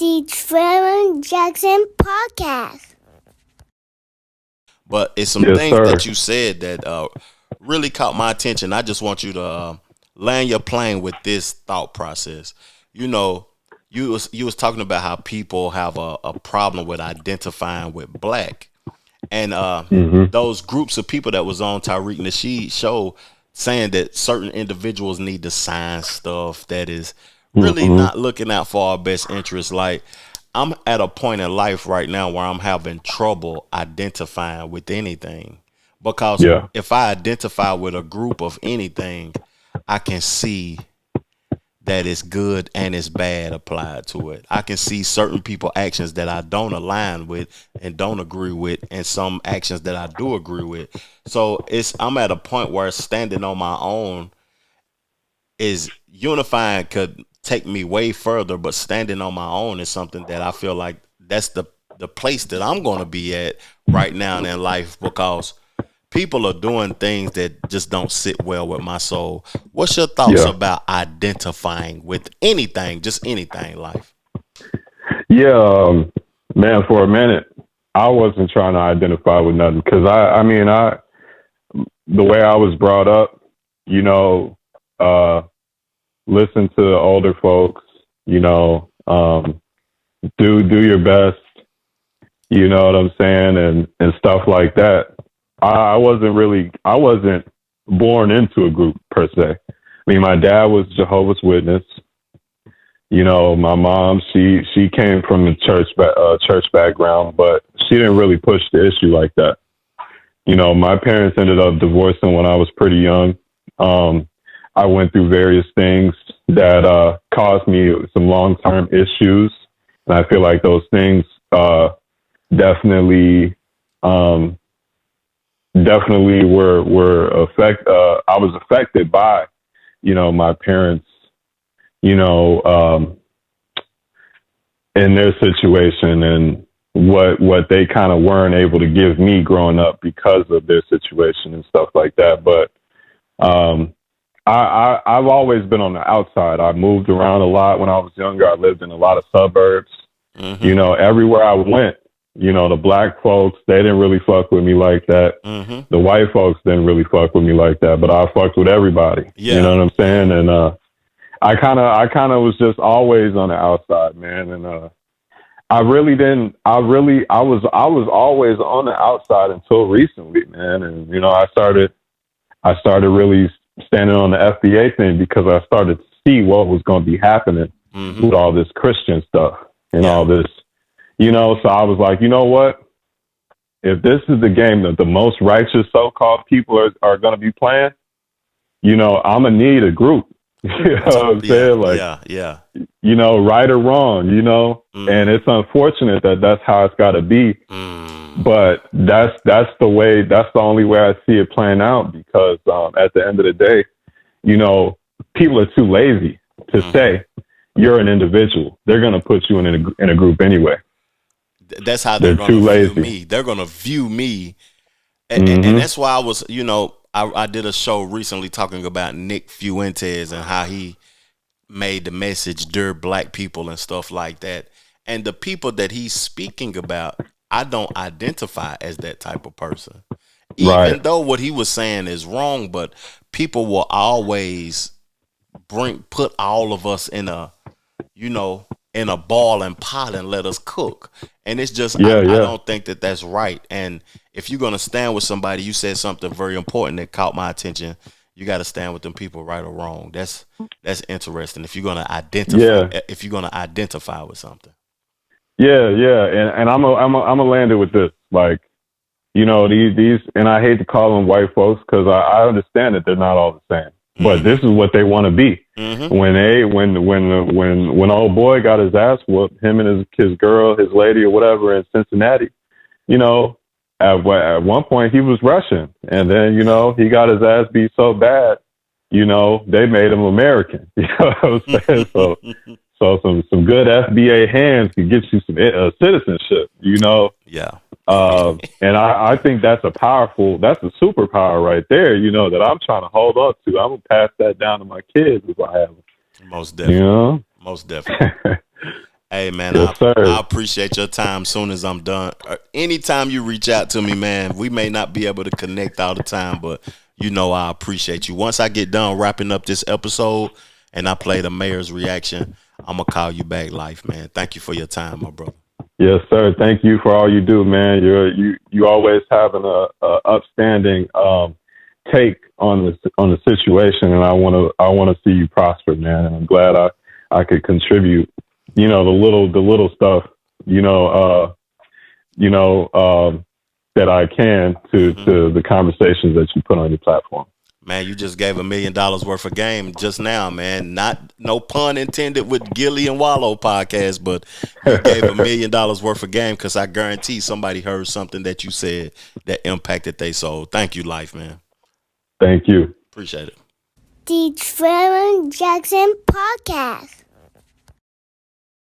the Trevor Jackson podcast. But it's some Yes, things sir. that you said that really caught my attention. I just want you to land your plane with this thought process. You know, you was talking about how people have a problem with identifying with black, and Hmm. those groups of people that was on Tariq Nasheed show saying that certain individuals need to sign stuff that is really Hmm. not looking out for our best interests. Like I'm at a point in life right now where I'm having trouble identifying with anything because Yeah. if I identify with a group of anything, I can see that it's good and it's bad applied to it. I can see certain people actions that I don't align with and don't agree with, and some actions that I do agree with. So it's I'm at a point where standing on my own is unifying could take me way further, but standing on my own is something that I feel like that's the place that I'm going to be at right now in life because people are doing things that just don't sit well with my soul. What's your thoughts Yeah. about identifying with anything, just anything in life? Yeah. Man, for a minute, I wasn't trying to identify with nothing because the way I was brought up, you know, uh, listen to the older folks, you know, do your best, you know what I'm saying, and stuff like that. I wasn't born into a group per se. I mean, my dad was Jehovah's Witness. You know, my mom, she came from the church background, but she didn't really push the issue like that. You know, my parents ended up divorcing when I was pretty young. I went through various things that caused me some long term issues, and I feel like those things definitely um, definitely were affect. I was affected by, you know, my parents, you know, in their situation and what they kind of weren't able to give me growing up because of their situation and stuff like that. But um, I've always been on the outside. I moved around a lot when I was younger. I lived in a lot of suburbs. You Mm-hmm. know, everywhere I went, you know, the black folks, they didn't really fuck with me like that. Mm-hmm. The white folks didn't really fuck with me like that, but I fucked with everybody. You Yeah. know what I'm Yeah. saying? And I kind of was just always on the outside, man. And I really didn't. I was always on the outside until recently, man. And you know, I started really standing on the FBA thing because I started to see what was going to be happening Mm-hmm. with all this Christian stuff and Yeah. all this, you know. So I was like, you know what? If this is the game that the most righteous so-called people are going to be playing, you know, I'm gonna need a group. You know what I'm Yeah. saying? Like, Yeah. Yeah. you know, right or wrong, you know. And Mm-hmm. it's unfortunate that that's how it's got to be, Mm. but that's the way. That's the only way I see it playing out because at the end of the day, you know, people are too lazy to Mm-hmm. say you're an individual. They're gonna put you in a group anyway. That's how they're They're gonna too view lazy. me. They're gonna view me, and Hmm. that's why I was, I did a show recently talking about Nick Fuentes and how he made the message dear black people and stuff like that. And the people that he's speaking about, I don't identify as that type of person. Right. Even though what he was saying is wrong, but people will always put all of us you know, in a ball and pot and let us cook. And it's just Yeah. I Yeah. don't think that that's right. And if you're gonna stand with somebody, you said something very important that caught my attention. You got to stand with them people, right or wrong. That's interesting. Yeah. If you're gonna identify with something. Yeah. Yeah. And I'm a land it with this. Like, you know, these, and I hate to call them white folks because I understand that they're not all the same, but this Mm-hmm. is what they want to be. Mm-hmm. When old boy got his ass whooped, him and his girl, his lady or whatever in Cincinnati, you know, at one point he was Russian, and then you know he got his ass beat so bad, you know, they made him American. You know what I'm saying? So some good FBA hands could get you some citizenship. You know, Yeah. and I think that's that's a superpower right there, you know, that I'm trying to hold on to. I'm going to pass that down to my kids if I have them, Most you definitely. know? Most definitely. Hey man, Yes, I sir. appreciate your time. Soon as I'm done, anytime you reach out to me, man, we may not be able to connect all the time, but I appreciate you. Once I get done wrapping up this episode and I play the mayor's reaction, I'm gonna call you back, life, man. Thank you for your time, my brother. Yes, sir. Thank you for all you do, man. You always having a upstanding take on the situation, and I want to see you prosper, man. And I'm glad I could contribute. The little stuff. You know, you know that I can Hmm. to the conversations that you put on your platform. Man, you just gave $1 million worth of game just now, man. Not no pun intended with Gilly and Wallow podcast, but you gave $1 million worth of game because I guarantee somebody heard something that you said that impacted their soul. Thank you, life, man. Thank you. Appreciate it. The Trevor Jackson Podcast.